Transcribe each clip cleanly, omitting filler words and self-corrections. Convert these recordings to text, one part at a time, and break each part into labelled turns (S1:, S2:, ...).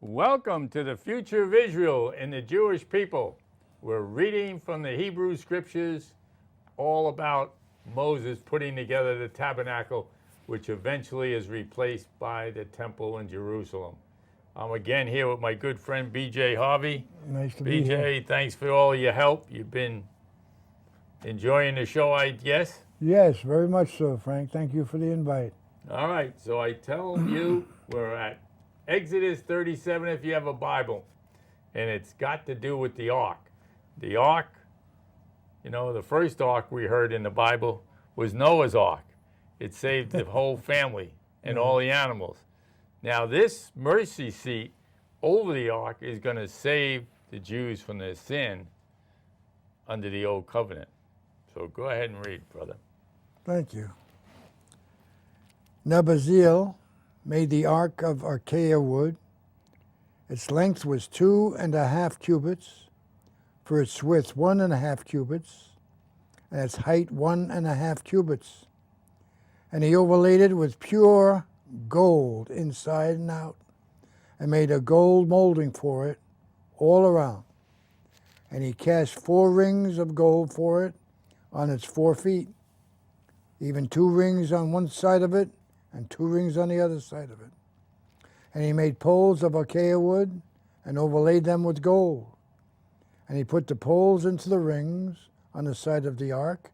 S1: Welcome to the future of Israel and the Jewish people. We're reading from the Hebrew scriptures all about Moses putting together the tabernacle, which eventually is replaced by the temple in Jerusalem. I'm again here with my good friend BJ Harvey.
S2: Nice to be here.
S1: BJ, thanks for all your help. You've been enjoying the show, I guess?
S2: Yes, very much so, Frank. Thank you for the invite.
S1: All right, so I tell you we're at Exodus 37 if you have a Bible, and it's got to do with the ark. The ark, you know, the first ark we heard in the Bible was Noah's ark. It saved the whole family and all the animals. Now this mercy seat over the ark is going to save the Jews from their sin under the old covenant. So go ahead and read, brother.
S2: Thank you. Now Bezalel made the ark of acacia wood. Its length was 2.5 cubits, for its width 1.5 cubits, and its height 1.5 cubits. And he overlaid it with pure gold inside and out, and made a gold molding for it all around. And he cast 4 rings of gold for it on its 4 feet, even 2 rings on one side of it, and 2 rings on the other side of it. And he made poles of acacia wood and overlaid them with gold. And he put the poles into the rings on the side of the ark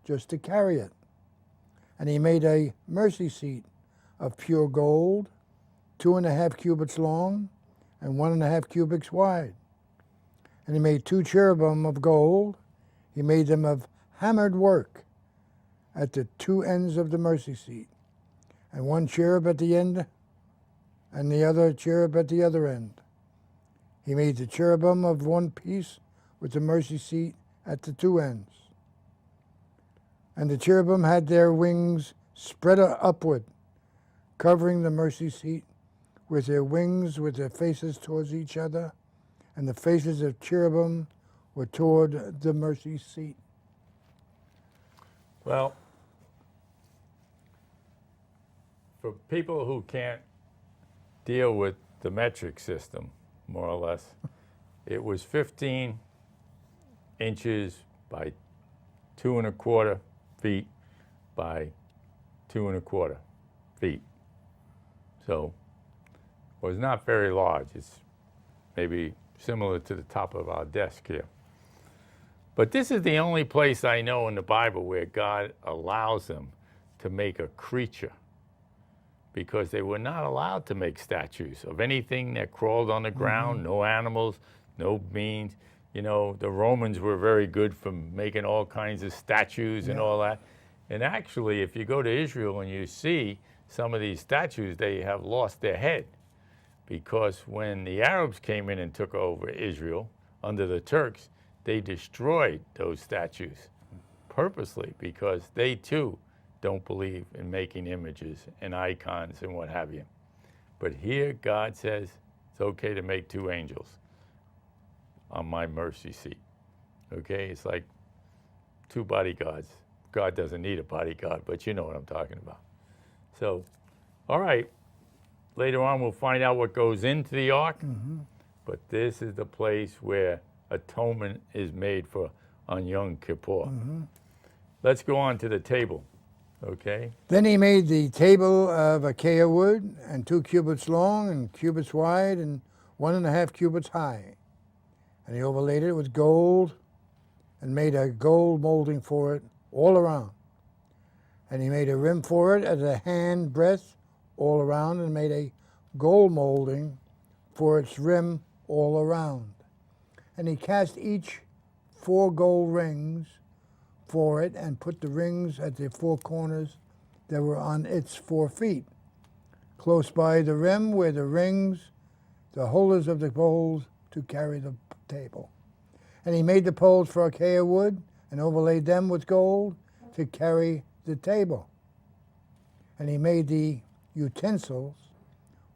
S2: just to carry it. And he made a mercy seat of pure gold, 2.5 cubits long and 1.5 cubits wide. And he made 2 cherubim of gold. He made them of hammered work at the 2 ends of the mercy seat, and 1 cherub at the end, and the other cherub at the other end. He made the cherubim of one piece with the mercy seat at the 2 ends. And the cherubim had their wings spread upward, covering the mercy seat with their wings, with their faces towards each other, and the faces of cherubim were toward the mercy seat.
S1: Well, for people who can't deal with the metric system, more or less, it was 15 inches by 2.25 feet by 2.25 feet. So it was not very large. It's maybe similar to the top of our desk here. But this is the only place I know in the Bible where God allows them to make a creature, because they were not allowed to make statues of anything that crawled on the ground, no animals, no beings. You know, the Romans were very good for making all kinds of statues and all that. And actually, if you go to Israel and you see some of these statues, they have lost their head, because when the Arabs came in and took over Israel under the Turks, they destroyed those statues purposely, because they too don't believe in making images and icons and what have you. But here God says it's okay to make 2 angels on my mercy seat. Okay, it's like 2 bodyguards. God doesn't need a bodyguard, but you know what I'm talking about. So, all right, later on we'll find out what goes into the ark, but this is the place where atonement is made for on Yom Kippur. Let's go on to the table. Okay.
S2: Then he made the table of acacia wood, and 2 cubits long and cubits wide and 1.5 cubits high. And he overlaid it with gold and made a gold molding for it all around. And he made a rim for it at a hand breadth all around, and made a gold molding for its rim all around. And he cast each 4 gold rings for it, and put the rings at the 4 corners that were on its 4 feet, close by the rim where the rings, the holders of the poles to carry the table. And he made the poles for acacia wood and overlaid them with gold to carry the table. And he made the utensils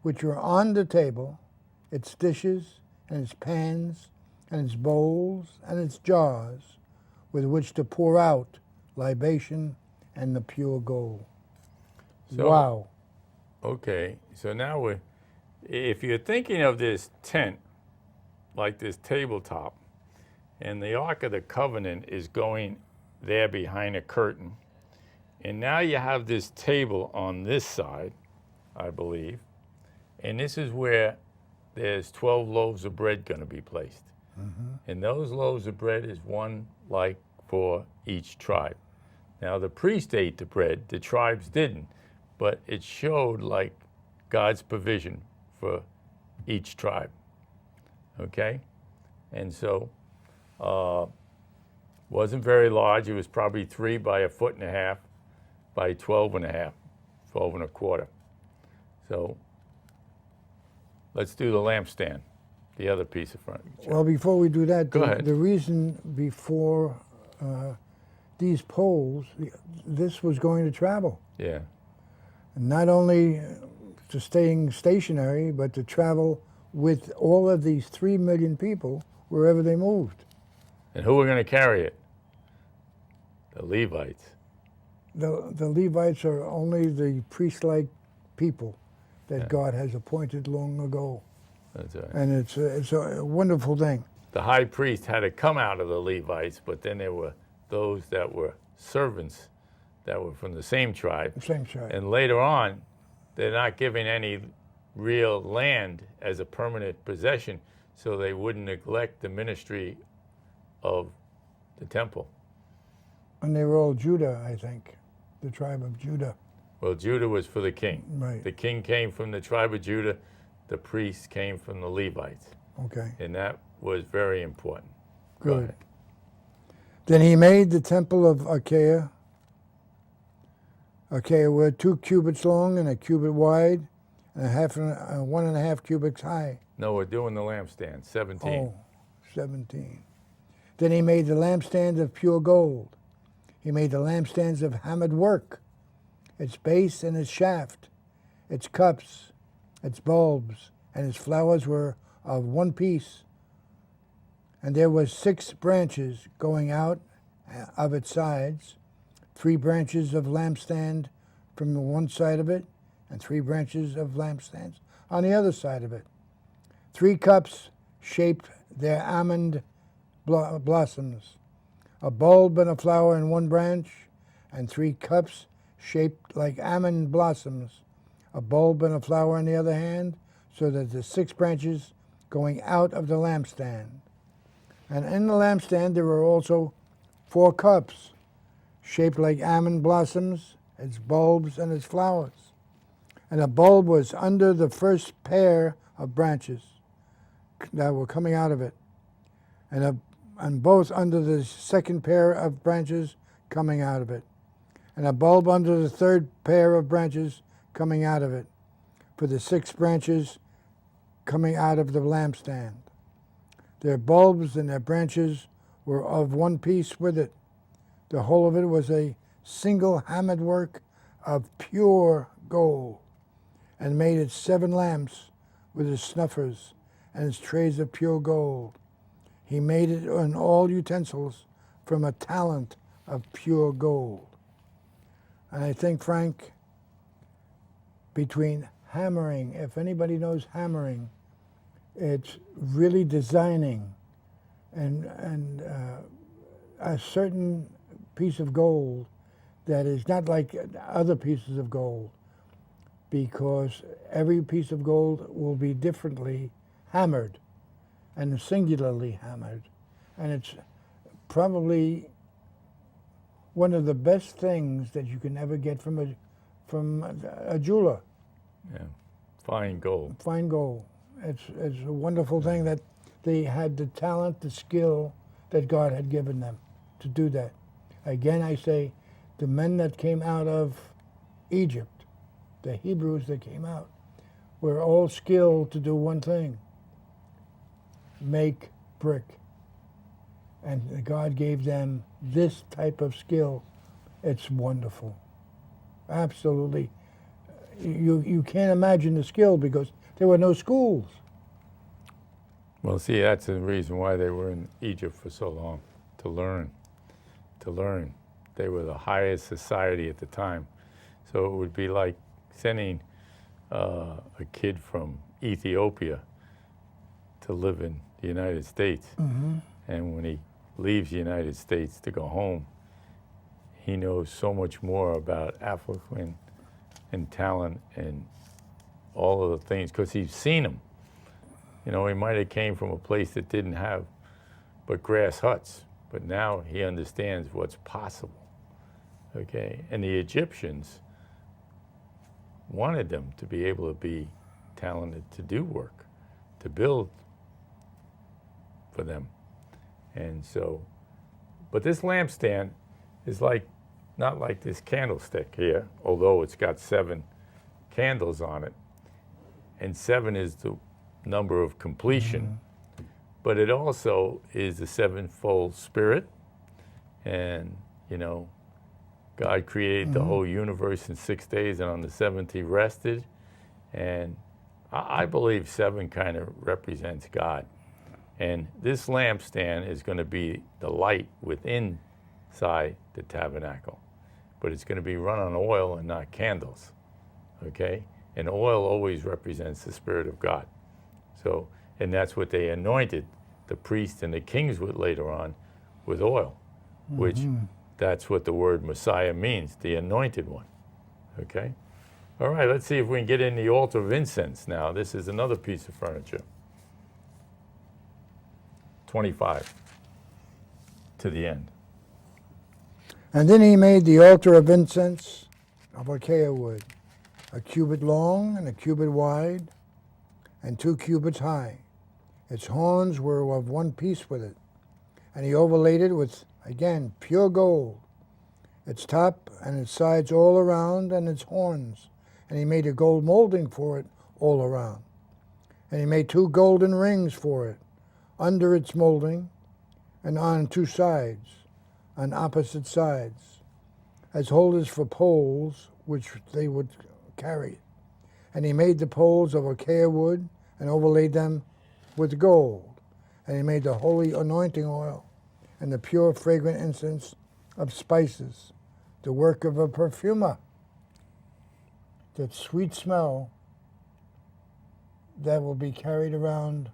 S2: which were on the table, its dishes and its pans and its bowls and its jars, with which to pour out libation and the pure gold.
S1: So,
S2: wow.
S1: Okay, so now If you're thinking of this tent, like this tabletop, and the Ark of the Covenant is going there behind a curtain, and now you have this table on this side, I believe, and this is where there's 12 loaves of bread going to be placed. And those loaves of bread is one like for each tribe. Now the priest ate the bread, the tribes didn't, but it showed like God's provision for each tribe. Okay? And so, wasn't very large. It was probably 3 by 1.5 feet by 12.5, 12 and a quarter. So, let's do the lampstand, the other piece of furniture.
S2: Well, before we do that,
S1: Go ahead.
S2: the reason before these poles, this was going to travel.
S1: Yeah.
S2: Not only to staying stationary, but to travel with all of these 3 million people wherever they moved.
S1: And who were going to carry it? The Levites.
S2: The Levites are only the priest-like people that
S1: Yeah.
S2: God has appointed long ago.
S1: That's right.
S2: And it's a wonderful thing.
S1: The high priest had to come out of the Levites, but then there were those that were servants that were from the same tribe.
S2: Same side.
S1: And later on, they're not given any real land as a permanent possession, so they wouldn't neglect the ministry of the temple.
S2: And they were all Judah, I think, the tribe of Judah.
S1: Well, Judah was for the king.
S2: Right.
S1: The king came from the tribe of Judah. The priests came from the Levites.
S2: Okay,
S1: And that was very important. Go
S2: good.
S1: ahead.
S2: Then he made the temple of Achaia. Achaia were 2 cubits long and a cubit wide, and 1.5 cubits high.
S1: No, we're doing the lampstand, 17.
S2: Oh, 17. Then he made the lampstand of pure gold. He made the lampstands of hammered work, its base and its shaft, its cups, its bulbs, and its flowers were of one piece. And there was 6 branches going out of its sides, 3 branches of lampstand from the one side of it, and 3 branches of lampstands on the other side of it. 3 cups shaped their almond blossoms, a bulb and a flower in one branch, and 3 cups shaped like almond blossoms, a bulb and a flower in the other hand, so that the 6 branches going out of the lampstand. And in the lampstand there were also 4 cups, shaped like almond blossoms, its bulbs and its flowers. And a bulb was under the first pair of branches that were coming out of it, and both under the second pair of branches coming out of it, and a bulb under the third pair of branches coming out of it, for the 6 branches coming out of the lampstand. Their bulbs and their branches were of one piece with it. The whole of it was a single hammered work of pure gold, and made its 7 lamps with its snuffers and its trays of pure gold. He made it on all utensils from a talent of pure gold. And I think, Frank, between hammering, if anybody knows hammering, it's really designing and a certain piece of gold that is not like other pieces of gold, because every piece of gold will be differently hammered and singularly hammered. And it's probably one of the best things that you can ever get from a jeweler.
S1: Yeah. Fine gold.
S2: Fine gold. It's a wonderful thing that they had the talent, the skill that God had given them to do that. Again, I say, the men that came out of Egypt, the Hebrews that came out, were all skilled to do one thing: make brick. And God gave them this type of skill. It's wonderful. Absolutely. You can't imagine the skill, because there were no schools.
S1: Well, see, that's the reason why they were in Egypt for so long, to learn. To learn. They were the highest society at the time. So it would be like sending a kid from Ethiopia to live in the United States. And when he leaves the United States to go home, he knows so much more about African and talent and all of the things because he's seen them. You know, he might have came from a place that didn't have but grass huts, but now he understands what's possible. Okay, and the Egyptians wanted them to be able to be talented to do work, to build for them. And so, but this lampstand is like, not like this candlestick here, although it's got 7 candles on it. And 7 is the number of completion, but it also is the 7-fold spirit. And, you know, God created the whole universe in 6 days, and on the 7th he rested. And I believe 7 kind of represents God. And this lampstand is going to be the light within inside the tabernacle. But it's going to be run on oil and not candles, okay? And oil always represents the Spirit of God. So, and that's what they anointed the priests and the kings with later on, with oil, which that's what the word Messiah means, the anointed one, okay? All right, let's see if we can get in the altar of incense now. This is another piece of furniture. 25 to the end.
S2: And then he made the altar of incense of acacia wood, a cubit long and a cubit wide, and 2 cubits high. Its horns were of one piece with it, and he overlaid it with, again, pure gold, its top and its sides all around, and its horns. And he made a gold molding for it all around. And he made 2 golden rings for it, under its molding, and on 2 sides, on opposite sides, as holders for poles which they would carry. And he made the poles of acacia wood and overlaid them with gold. And he made the holy anointing oil and the pure fragrant incense of spices, the work of a perfumer, that sweet smell that will be carried around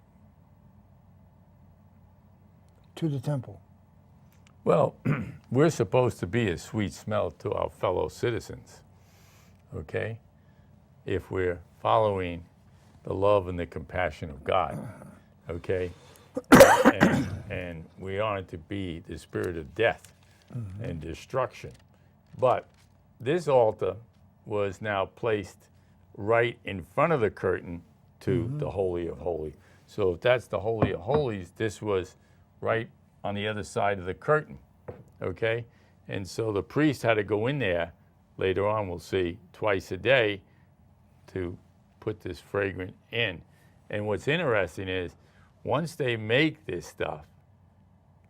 S2: to the temple.
S1: Well, we're supposed to be a sweet smell to our fellow citizens, okay? If we're following the love and the compassion of God, okay? And we aren't to be the spirit of death and destruction. But this altar was now placed right in front of the curtain to the Holy of Holies. So if that's the Holy of Holies, this was right on the other side of the curtain, okay? And so the priest had to go in there, later on we'll see, twice a day to put this fragrant in. And what's interesting is, once they make this stuff,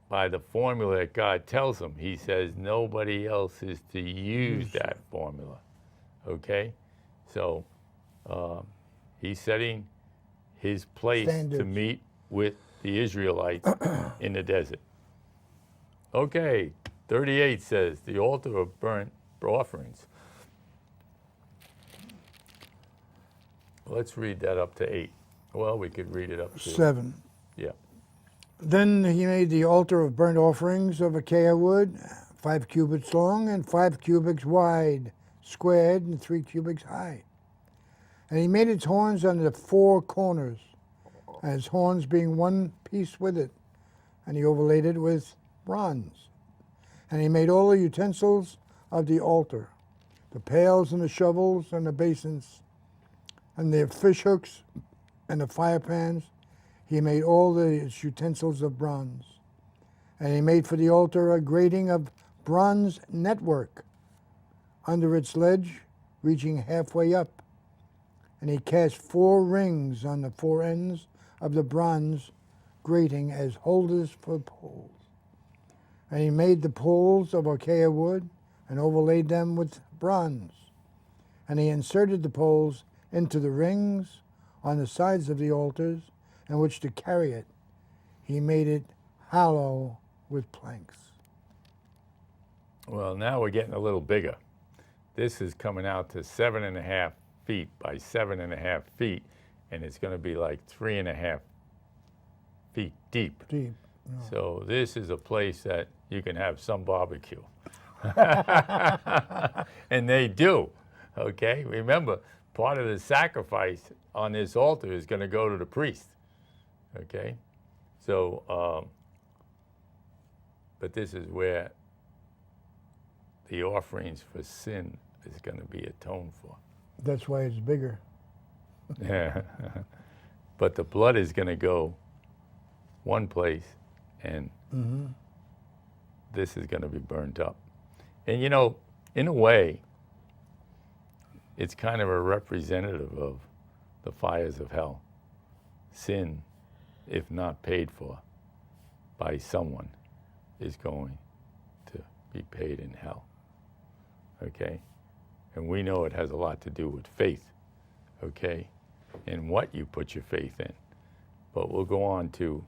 S1: by the formula that God tells them, he says nobody else is to use that formula, okay? So he's setting his place to meet with the Israelites in the desert. Okay, 38 says, the altar of burnt offerings. Let's read that up to 8. Well, we could read it up to
S2: 7.
S1: Yeah.
S2: Then he made the altar of burnt offerings of acacia wood, 5 cubits long and 5 cubits wide, squared, and 3 cubits high. And he made its horns on the 4 corners, and its horns being one piece with it. And he overlaid it with bronze. And he made all the utensils of the altar, the pails and the shovels and the basins, and the fish hooks and the fire pans. He made all the utensils of bronze. And he made for the altar a grating of bronze network under its ledge, reaching halfway up. And he cast 4 rings on the 4 ends of the bronze grating as holders for poles. And he made the poles of acacia wood and overlaid them with bronze. And he inserted the poles into the rings on the sides of the altars, in which to carry it. He made it hollow with planks.
S1: Well, now we're getting a little bigger. This is coming out to 7.5 feet by 7.5 feet, and it's going to be like 3.5 feet deep.
S2: Deep. No.
S1: So this is a place that you can have some barbecue. And they do, okay? Remember, part of the sacrifice on this altar is going to go to the priest, okay? So, but this is where the offerings for sin is going to be atoned for.
S2: That's why it's bigger.
S1: Yeah. But the blood is going to go one place, and this is going to be burned up. And you know, in a way, it's kind of a representative of the fires of hell. Sin, if not paid for by someone, is going to be paid in hell. Okay? And we know it has a lot to do with faith, okay, and what you put your faith in. But we'll go on to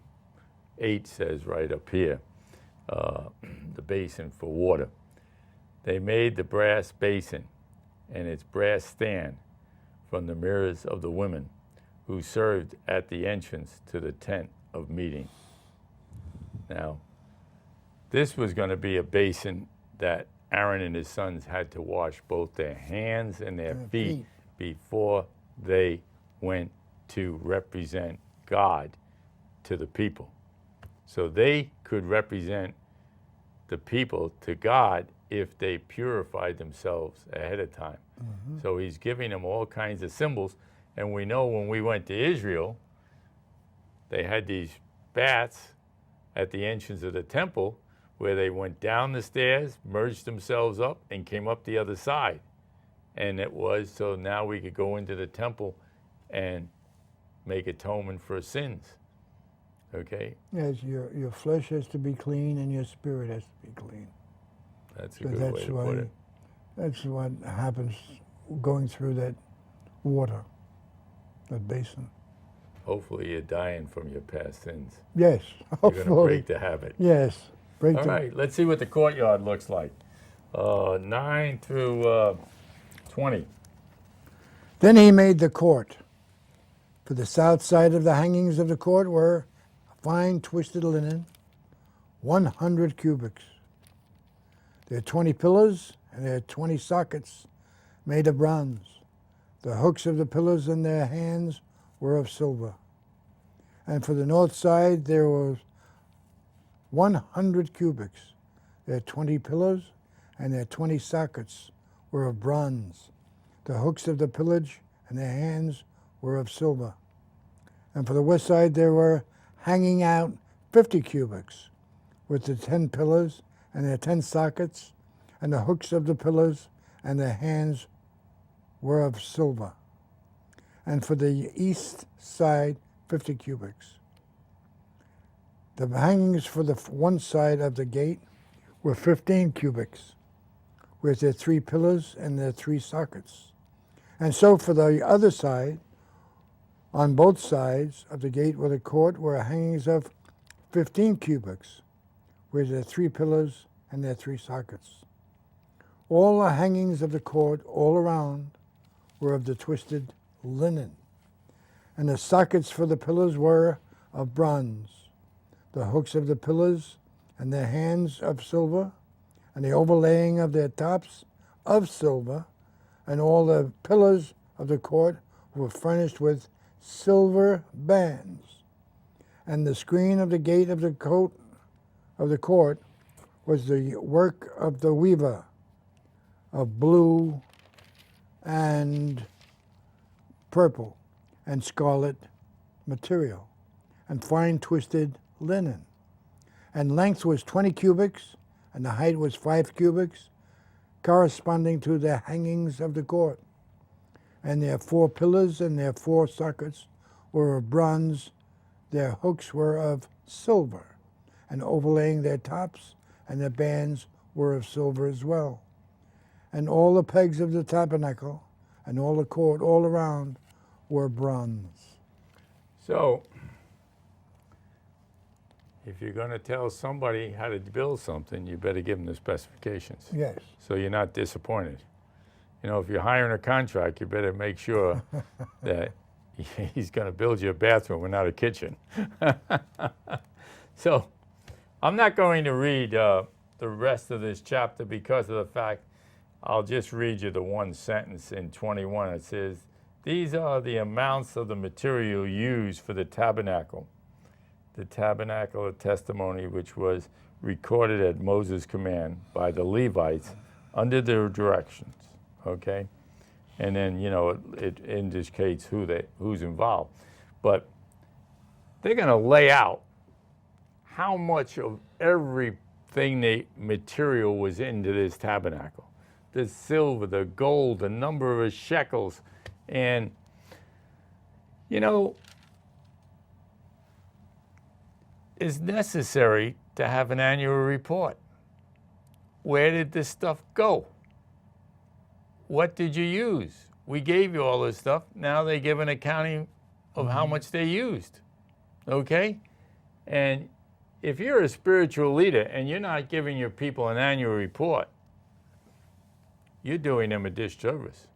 S1: 8 says right up here, the basin for water. They made the brass basin and its brass stand from the mirrors of the women who served at the entrance to the tent of meeting. Now, this was going to be a basin that Aaron and his sons had to wash both their hands and their feet before they went to represent God to the people. So they could represent the people to God if they purified themselves ahead of time. So he's giving them all kinds of symbols. And we know when we went to Israel, they had these baths at the entrance of the temple where they went down the stairs, merged themselves up, and came up the other side. And it was so now we could go into the temple and make atonement for sins. Okay?
S2: Yes, your flesh has to be clean and your spirit has to be clean.
S1: That's a
S2: So
S1: good way to put it.
S2: That's what happens going through that water, that basin.
S1: Hopefully you're dying from your past sins.
S2: Yes,
S1: You're going to
S2: hopefully.
S1: break the habit.
S2: Yes, break
S1: All
S2: the
S1: right, let's see what the courtyard looks like. 9 through 20.
S2: Then he made the court. For the south side of the hangings of the court were fine twisted linen, 100 cubits. There are 20 pillars and there are 20 sockets made of bronze. The hooks of the pillars and their hands were of silver. And for the north side there was 100 cubits. There are 20 pillars and their 20 sockets were of bronze. The hooks of the pillage and their hands were of silver. And for the west side there were hanging out 50 cubits, with the 10 pillars and their 10 sockets, and the hooks of the pillars and their hands were of silver. And for the east side 50 cubits. The hangings for the one side of the gate were 15 cubits, with their 3 pillars and their 3 sockets. And so for the other side, on both sides of the gate where the court were hangings of 15 cubits, with their 3 pillars and their 3 sockets. All the hangings of the court all around were of the twisted linen, and the sockets for the pillars were of bronze. The hooks of the pillars and their hands of silver, and the overlaying of their tops of silver, and all the pillars of the court were furnished with silver bands. And the screen of the gate of the court was the work of the weaver, of blue and purple and scarlet material, and fine twisted linen. And length was 20 cubits, and the height was 5 cubits, corresponding to the hangings of the court. And their 4 pillars and their 4 sockets were of bronze. Their hooks were of silver, and overlaying their tops and their bands were of silver as well. And all the pegs of the tabernacle and all the court all around were bronze.
S1: So, if you're going to tell somebody how to build something, you better give them the specifications.
S2: Yes.
S1: So you're not disappointed. You know, if you're hiring a contract, you better make sure that he's going to build you a bathroom and not a kitchen. So I'm not going to read the rest of this chapter because of the fact I'll just read you the one sentence in 21. It says, "These are the amounts of the material used for the tabernacle of testimony, which was recorded at Moses' command by the Levites under their directions." Okay? And then, it indicates who's involved. But they're going to lay out how much of everything material was into this tabernacle. The silver, the gold, the number of shekels. And, it's necessary to have an annual report. Where did this stuff go? What did you use? We gave you all this stuff. Now they give an accounting of how much they used. Okay? And if you're a spiritual leader and you're not giving your people an annual report, you're doing them a disservice.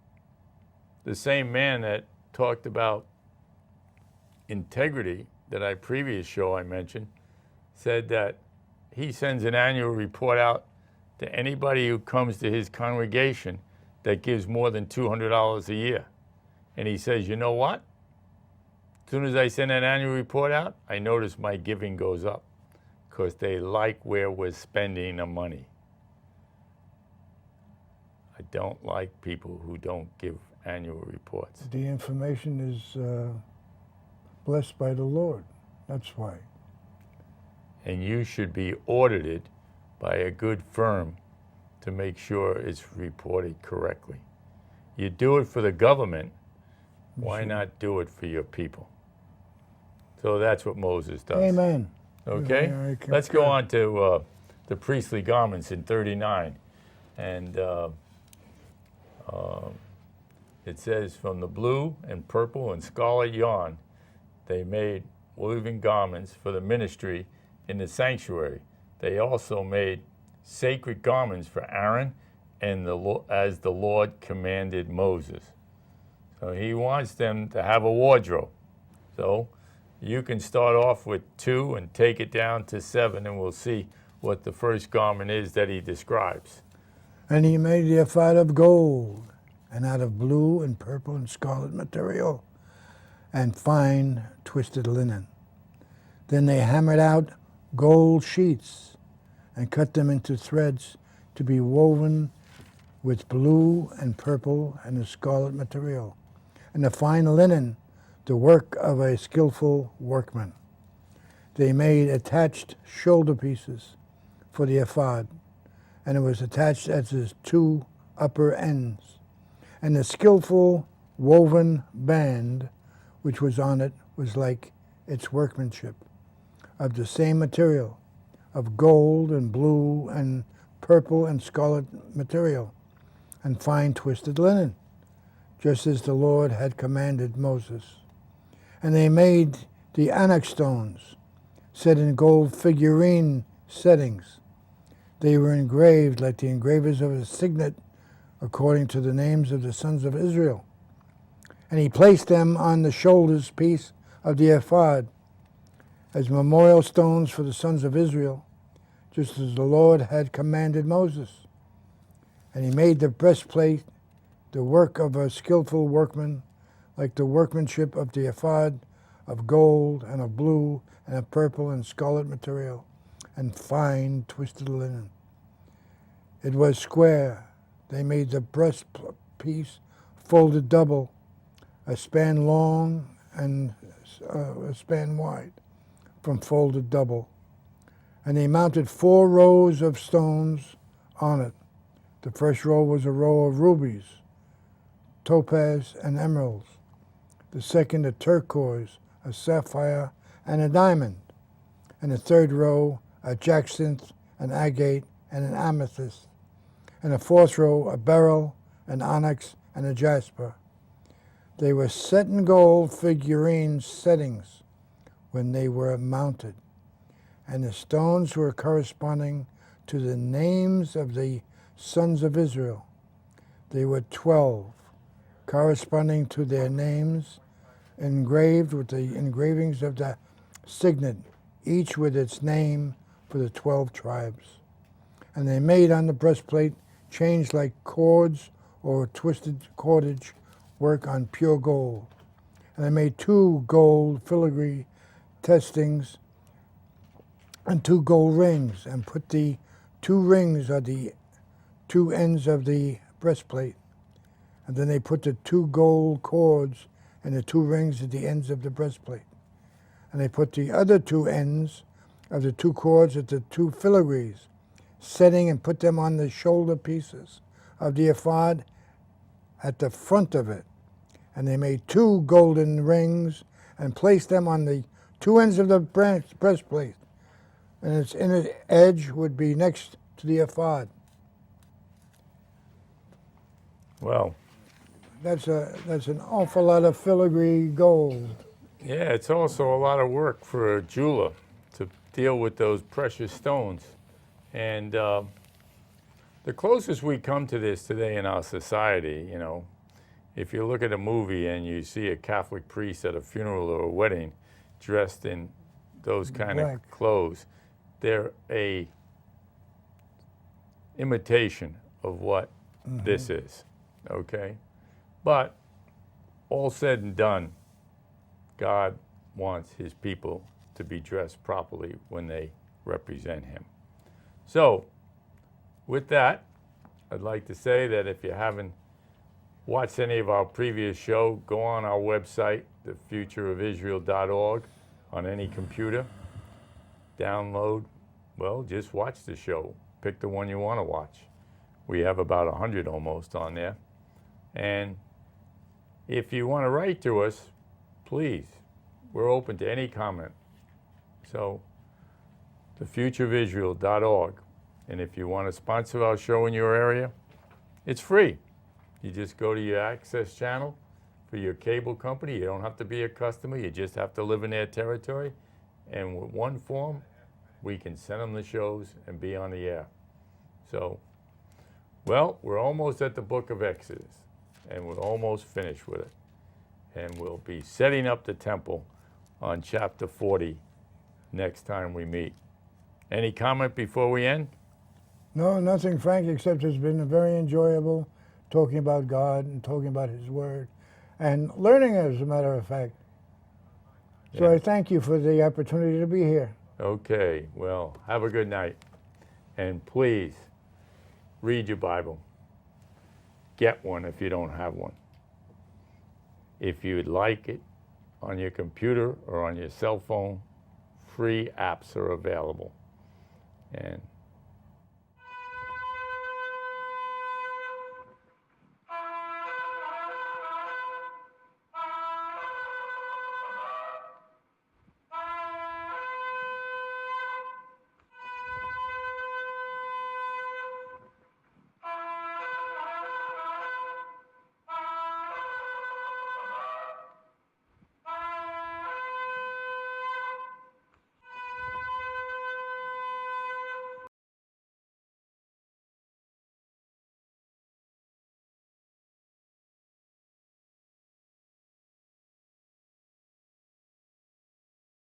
S1: The same man that talked about integrity that previous show I mentioned said that he sends an annual report out to anybody who comes to his congregation that gives more than $200 a year. And he says, you know what? As soon as I send that annual report out, I notice my giving goes up because they like where we're spending the money. I don't like people who don't give annual reports.
S2: The information is blessed by the Lord. That's why.
S1: And you should be audited by a good firm to make sure it's reported correctly. You do it for the government, why not do it for your people? So that's what Moses does.
S2: Amen.
S1: Okay? Let's go on to the priestly garments in 39. And it says, from the blue and purple and scarlet yarn, they made woven garments for the ministry in the sanctuary. They also made sacred garments for Aaron and as the Lord commanded Moses. So he wants them to have a wardrobe. So you can start off with 2 and take it down to 7, and we'll see what the first garment is that he describes.
S2: And he made the ephod of gold, and out of blue and purple and scarlet material, and fine twisted linen. Then they hammered out gold sheets and cut them into threads to be woven with blue and purple and the scarlet material, and the fine linen, the work of a skillful workman. They made attached shoulder pieces for the ephod, and it was attached at its 2 upper ends. And the skillful woven band which was on it was like its workmanship, of the same material, of gold and blue and purple and scarlet material, and fine twisted linen, just as the Lord had commanded Moses. And they made the onyx stones, set in gold figurine settings. They were engraved like the engravers of a signet, according to the names of the sons of Israel. And he placed them on the shoulders piece of the ephod as memorial stones for the sons of Israel, just as the Lord had commanded Moses. And he made the breastplate the work of a skillful workman, like the workmanship of the ephod, of gold and of blue and of purple and scarlet material, and fine twisted linen. It was square. They made the breastpiece folded double, a span long and a span wide, from folded double. And they mounted 4 rows of stones on it. The first row was a row of rubies, topaz, and emeralds. The second a turquoise, a sapphire, and a diamond. And the third row a jacinth, an agate, and an amethyst. And the fourth row a beryl, an onyx, and a jasper. They were set in gold figurine settings when they were mounted. And the stones were corresponding to the names of the sons of Israel. They were 12, corresponding to their names, engraved with the engravings of the signet, each with its name for the 12 tribes. And they made on the breastplate chains like cords or twisted cordage work on pure gold. And they made 2 gold filigree testings and 2 gold rings, and put the 2 rings at the 2 ends of the breastplate. And then they put the 2 gold cords and the 2 rings at the ends of the breastplate. And they put the other 2 ends of the 2 cords at the 2 filigrees, setting and put them on the shoulder pieces of the ephod at the front of it. And they made 2 golden rings and placed them on the 2 ends of the breastplate. And its inner edge would be next to the ephod.
S1: Well,
S2: That's an awful lot of filigree gold.
S1: yeah, it's also a lot of work for a jeweler to deal with those precious stones. And the closest we come to this today in our society, you know, if you look at a movie and you see a Catholic priest at a funeral or a wedding dressed in those kind
S2: Black.
S1: of clothes, they're a imitation of what this is, okay? But all said and done, God wants his people to be dressed properly when they represent him. So, with that, I'd like to say that if you haven't watched any of our previous show, go on our website, thefutureofisrael.org, on any computer. Download, well, just watch the show. Pick the one you want to watch. We have about 100 almost on there. And if you want to write to us, please, we're open to any comment. So, thefutureofisrael.org. And if you want to sponsor our show in your area, it's free. You just go to your access channel for your cable company. You don't have to be a customer. You just have to live in their territory. And with one form, we can send them the shows and be on the air. So, well, we're almost at the book of Exodus, and we're almost finished with it. And we'll be setting up the temple on chapter 40 next time we meet. Any comment before we end?
S2: No, nothing, Frank, except it's been very enjoyable talking about God and talking about his word and learning, as a matter of fact. So
S1: Yeah.
S2: I thank you for the opportunity to be here.
S1: Okay, well, have a good night. And please, read your Bible. Get one if you don't have one. If you'd like it on your computer or on your cell phone, free apps are available. And